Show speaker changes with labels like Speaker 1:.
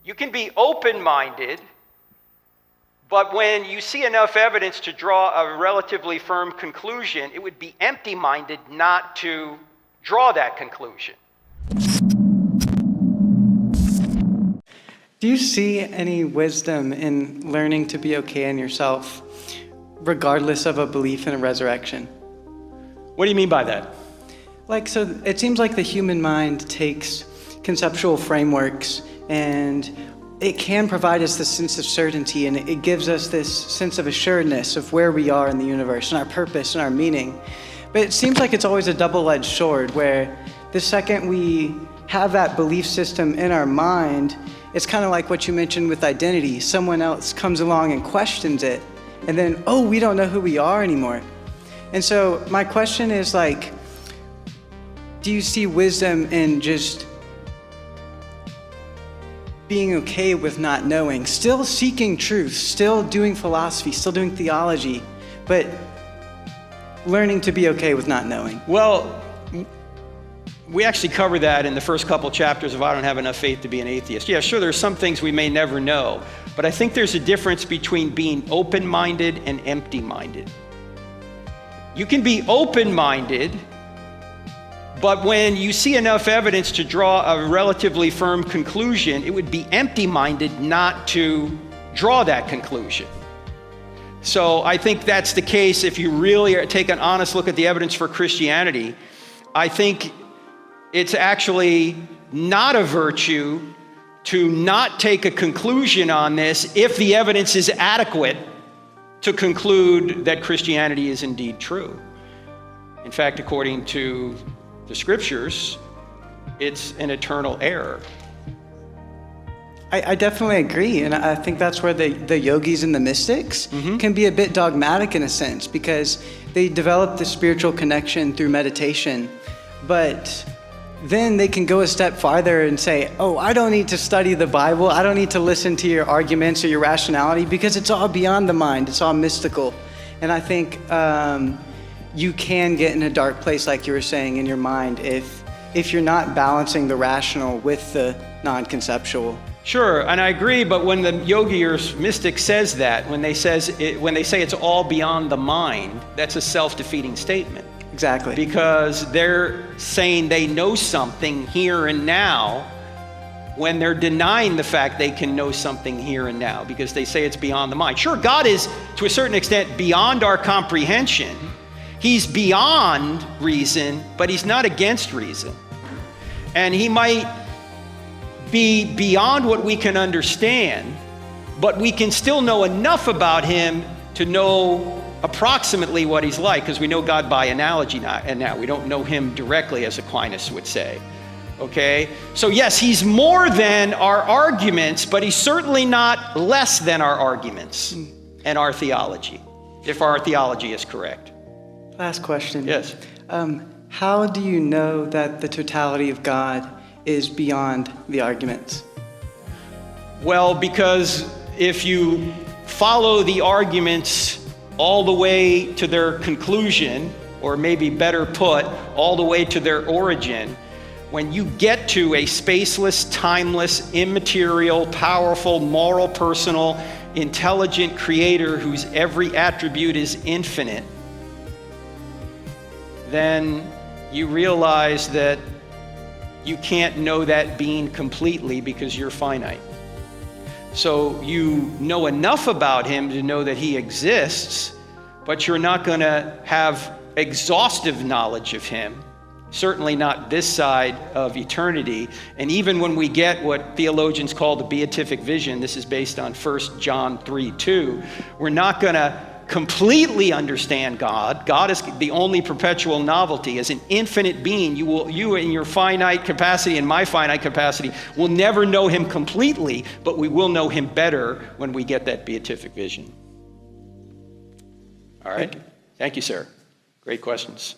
Speaker 1: You can be open-minded, but when you see enough evidence to draw a relatively firm conclusion, it would be empty-minded not to draw that conclusion.
Speaker 2: Do you see any wisdom in learning to be okay in yourself, regardless of a belief in a resurrection?
Speaker 1: What do you mean by that?
Speaker 2: So it seems like the human mind takes conceptual frameworks and it can provide us this sense of certainty, and it gives us this sense of assuredness of where we are in the universe and our purpose and our meaning. But it seems like it's always a double-edged sword, where the second we have that belief system in our mind, it's kind of like what you mentioned with identity. Someone else comes along and questions it, and then, oh, we don't know who we are anymore. And so my question is do you see wisdom in just being okay with not knowing, still seeking truth, still doing philosophy, still doing theology, but learning to be okay with not knowing?
Speaker 1: Well, we actually cover that in the first couple chapters of I Don't Have Enough Faith to Be an Atheist. Yeah, sure, there's some things we may never know, but I think there's a difference between being open-minded and empty-minded. You can be open-minded, but when you see enough evidence to draw a relatively firm conclusion, it would be empty-minded not to draw that conclusion. So I think that's the case if you really take an honest look at the evidence for Christianity. I think it's actually not a virtue to not take a conclusion on this if the evidence is adequate to conclude that Christianity is indeed true. In fact, according to the scriptures, it's an eternal error.
Speaker 2: I definitely agree, and I think that's where the yogis and the mystics can be a bit dogmatic in a sense, because they develop the spiritual connection through meditation, but then they can go a step farther and say, oh, I don't need to study the Bible, I don't need to listen to your arguments or your rationality, because it's all beyond the mind, it's all mystical. And I think you can get in a dark place, like you were saying, in your mind if you're not balancing the rational with the non-conceptual.
Speaker 1: Sure, and I agree, but when the yogi or mystic says that, when they say it's all beyond the mind, that's a self-defeating statement.
Speaker 2: Exactly.
Speaker 1: Because they're saying they know something here and now when they're denying the fact they can know something here and now, because they say it's beyond the mind. Sure, God is, to a certain extent, beyond our comprehension. He's beyond reason, but he's not against reason. And he might be beyond what we can understand, but we can still know enough about him to know approximately what he's like, because we know God by analogy now. We don't know him directly, as Aquinas would say. Okay? So yes, he's more than our arguments, but he's certainly not less than our arguments and our theology, if our theology is correct.
Speaker 2: Last question.
Speaker 1: Yes.
Speaker 2: How do you know that the totality of God is beyond the arguments?
Speaker 1: Well, because if you follow the arguments all the way to their conclusion, or maybe better put, all the way to their origin, when you get to a spaceless, timeless, immaterial, powerful, moral, personal, intelligent creator whose every attribute is infinite, then you realize that you can't know that being completely because you're finite. So you know enough about him to know that he exists, but you're not going to have exhaustive knowledge of him, certainly not this side of eternity. And even when we get what theologians call the beatific vision, this is based on 1 John 3:2, we're not going to completely understand God. God is the only perpetual novelty. As an infinite being, you in your finite capacity and my finite capacity will never know him completely, but we will know him better when we get that beatific vision. All right. Thank you, sir. Great questions.